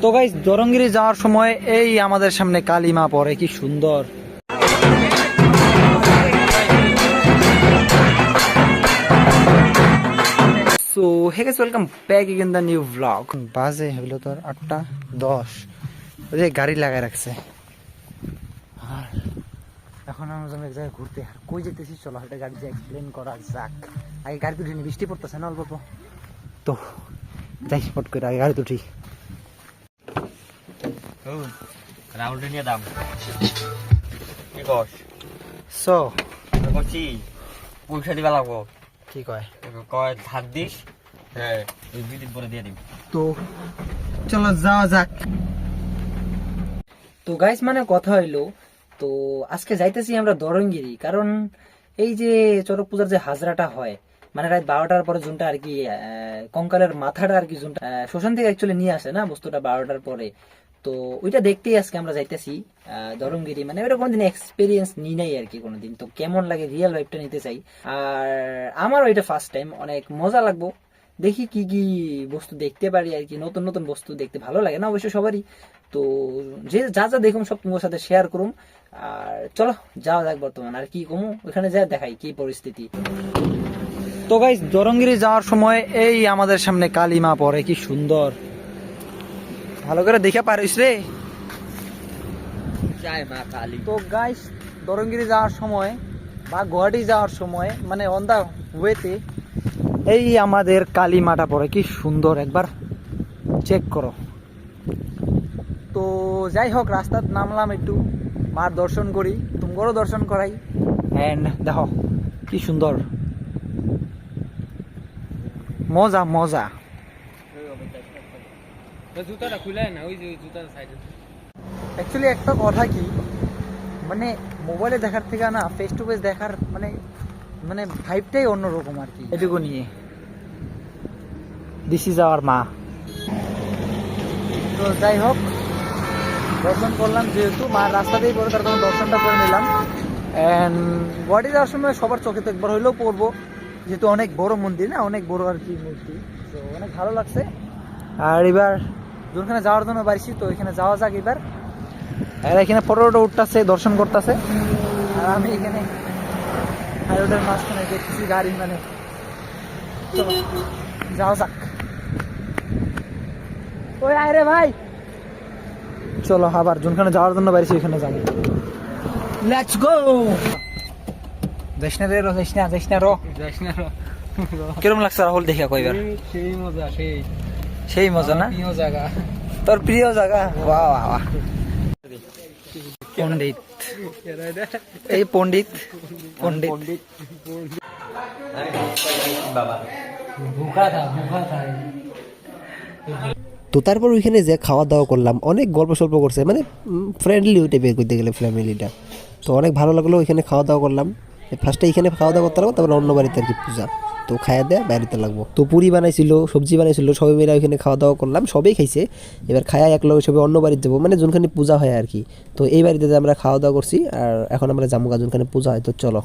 তো গাইস দরঙ্গিরি যাওয়ার সময় এই আমাদের সামনে কালিমা পড়ে, কি সুন্দর। So hey guys, welcome back in the new blog. বাজে হলো তোর 8:10। ওই যে গাড়ি লাগায় রাখছে, আর এখন আমরা যাবো এক জায়গায় ঘুরতে। আর কই যেতেছি চলো একটা গাড়ি দিয়ে এক্সপ্লেন করা যাক। আগে গাড়ি তুটি, বৃষ্টি পড়তেছে না অল্প, তো যাই ফট করে আগে গাড়ি তুটি। রাউন্ডে নিয়ে দাম কি কস সো করছি পয়সা দিবা লাগবো। কি কয় কয় ধার দিস, হ্যাঁ 2 দিন পরে দিয়ে দিবি। তো চলো যাওয়া যাক। তো গাইস মানে কথা হইলো, তো আজকে যাইতেছি আমরা দরঙ্গিরি, কারণ এই যে চড়ক পূজার যে হাজরাটা হয়, মানে রাত 12টার পরে জুনটা আর কি কঙ্কালের মাথাটা আর কি জুনটা শ্মশান থেকে অ্যাকচুয়ালি নিয়ে আসে না বস্তুটা 12টার পরে। তো ওইটা দেখতেই আজকে আমরা যাইতেছি দরঙ্গিরি। মানে ওটা কোনোদিন এক্সপিরিয়েন্স নিই নাই আর কি কোনোদিন, তো কেমন লাগে রিয়েল ভাইবটা নিতে চাই। আর আমারও এটা ফার্স্ট টাইম, অনেক মজা লাগবো। দেখি কি কি বস্তু দেখতে পারি আর কি, নতুন নতুন বস্তু দেখতে ভালো লাগে না অবশ্য সবারই। তো যে যা যা দেখুন সব তোমার সাথে শেয়ার করুন। আর চলো যাওয়া যাক বর্তমান, আর কি কমু ওখানে যা দেখাই কি পরিস্থিতি। তো গাইস দরঙ্গিরি যাওয়ার সময় এই আমাদের সামনে কালিমা পড়ে, কি সুন্দর। ভালো করে দেখে পারিস রে, জয় মা কালী। তো গাইস দরঙ্গিরি যাওয়ার সময় বা গুয়াহাটি যাওয়ার সময় মানে অন দা ওয়েতে এই আমাদের কালিমাটা পড়ে, কি সুন্দর, একবার চেক করো। তো যাই হোক রাস্তার নামলাম, একটু মার দর্শন করি, তোমারও দর্শন করাই। অ্যান্ড দেখো কি সুন্দর, মজা মজা। জুতাটা খুলে না, ওই যে জুতার সাইডে। অ্যাকচুয়ালি একটা কথা কি, মানে মোবাইলে দেখার থেকে না ফেস টু ফেস দেখার মানে মানে ভাইবটাই অন্যরকম আর কি। এটুকু নিয়ে দিস ইজ আওয়ার মা। তো যাই হোক দর্শন করলাম, যেহেতু মা রাস্তাতেই পড়ে তার কারণ দর্শনটা করে নিলাম। অ্যান্ড গুয়াহাটি যাওয়ার সময় সবার চোখে তো একবার হইলেও পড়বো, যেহেতু অনেক বড় মন্দির না, অনেক বড় আর কি মূর্তি। তো অনেক ভালো লাগছে। আর এবার যেখানে যাওয়ার জন্য বাড়ছি, তো এখানে যাওয়া যাক এবার। আর এখানে ফটো উঠতেছে, দর্শন করতেছে, আর আমি এখানে হাইরোডের মাঝখানে দেখতেছি গাড়ি, মানে চলো যাওয়া যাক। ওই আয় রে ভাই, চলো আবার যোনখানে যাওয়ার জন্য বাড়ছি ওইখানে যাবো। Let's go. যাইস না রে রো, যাইস না রো। কিরম লাগছে রাহুল দেখা কইবার? সেই মজা, সেই মজা না? প্রিয় জায়গা, তোর প্রিয় জায়গা? বাহ বাহ বাহ। পণ্ডিত, এই পণ্ডিত বাবা ভুকা থা। তো তারপর ওইখানে যে খাওয়া দাওয়া করলাম, অনেক গল্প সল্প করছে, মানে ফ্রেন্ডলি ওই টাইপের করতে গেলে ফ্যামিলিটা। তো অনেক ভালো লাগলো, ওইখানে খাওয়া দাওয়া করলাম। ফার্স্টে এখানে খাওয়া দাওয়া করতে লাগবো, তারপর অন্য বাড়িতে আর কি পূজা, তো খাইয়া দেয়া বাড়িতে লাগবো। তো পুরি বানাইছিল, সবজি বানাইছিল, সবাই মিলে ওইখানে খাওয়া দাওয়া করলাম, সবাই খাইছে। এবার খায়া এক লগে সবাই অন্য বাড়িতে যাবো, মানে যোনখানে পূজা হয় আর কি। তো এই বাড়িতে আমরা খাওয়া দাওয়া করছি, আর এখন আমরা জামুগা যোনখানে পূজা হয়। তো চলো।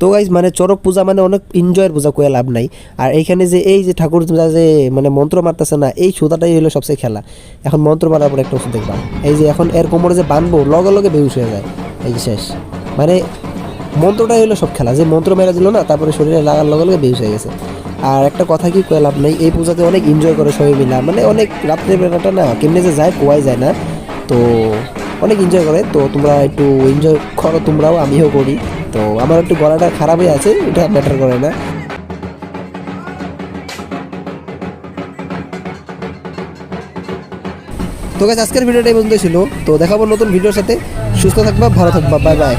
তো গাইজ মানে চড়ক পূজা মানে অনেক এনজয়ের পূজা, কয়ে লাভ নাই। আর এইখানে যে এই যে ঠাকুর যে মানে মন্ত্র মারতেছে না, এই সুতাটাই হলো সবচেয়ে খেলা। এখন মন্ত্র মারার পর একটা ওষুধ দেখলাম, এই যে এখন এর কোমরে যে বাঁধবো লগে লগে বেহুশ হয়ে যায়, এই যে শেষ। মানে মন্ত্রটাই হলো সব খেলা, যে মন্ত্র মেরা দিল না, তারপরে শরীরে লাগার লগে লগে বেহুশ হয়ে গেছে। আর একটা কথা কি কয়ে লাভ নেই, এই পূজাতে অনেক এনজয় করে সবাই মিলা, মানে অনেক রাত্রেবেলাটা না কেমনে যে যায় কোয়াই যায় না, তো অনেক এনজয় করে। তো তোমরা একটু এনজয় করো, তোমরাও, আমিও করি। তো আমার একটু গলাটা খারাপ হয়ে আছে, এটা ম্যাটার করে না। তো গাইস আজকের ভিডিওটা এই পর্যন্ত ছিল। তো দেখাবো নতুন ভিডিওর সাথে। সুস্থ থাকবা, ভালো থাকবা, বাই বাই।